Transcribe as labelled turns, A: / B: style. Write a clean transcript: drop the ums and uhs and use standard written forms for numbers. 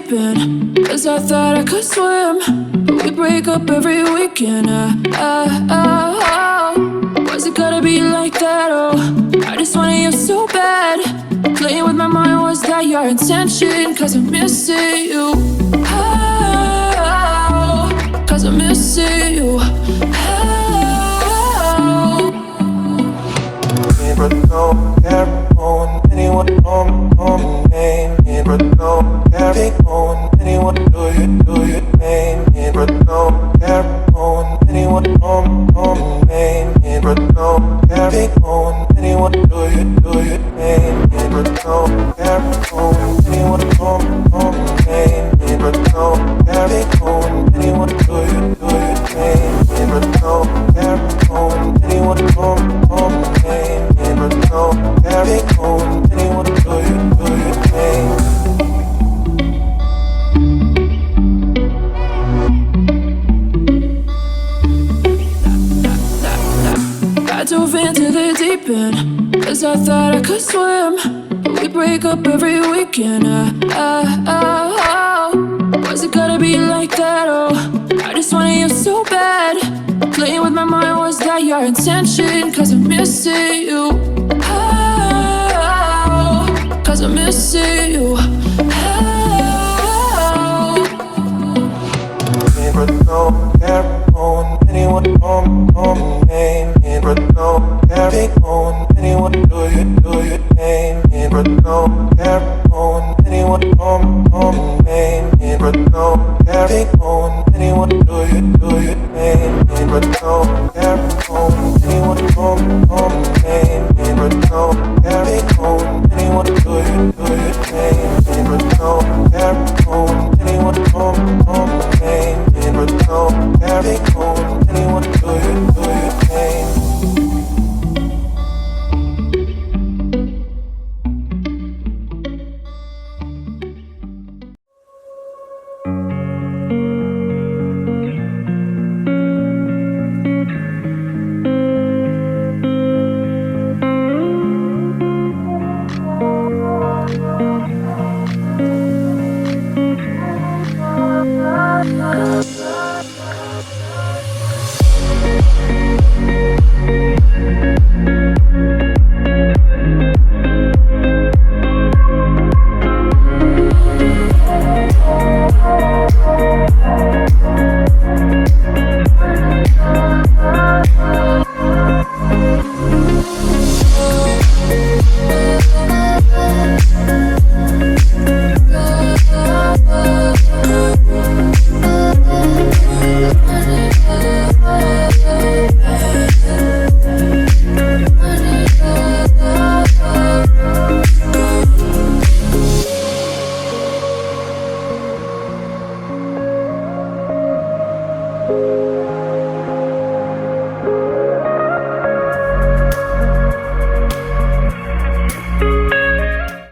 A: deep end, 'cause I thought I could swim, but we break up every weekend. Was it gonna be like that? Oh, I just wanted you so bad. Playing with my mind, was that your intention? 'Cause I'm missing you. Oh, 'cause I'm missing you.
B: But don't care on anyone on my name. But don't care on anyone do you name. But don't care on anyone on my name. But don't care on anyone do you name. But don't care on anyone on my name. But don't care on anyone do you name. But don't care on anyone on my name. But don't carry on anyone do you name.
A: I dove into the deep end, 'cause I thought I could swim, but we break up every weekend. Was it gonna be like that? Oh, I just wanted you so bad. Playing with my mind, was that your intention? 'Cause I'm missing you. Oh, 'cause I'm missing you.
B: But don't care on anyone on my name. But don't carry on anyone do you name. But don't care on anyone on my name. But don't carry on anyone do you name. But don't care on anyone on my name. But don't carry on anyone do you name. But don't care on anyone on my name. But don't carry on anyone do you name.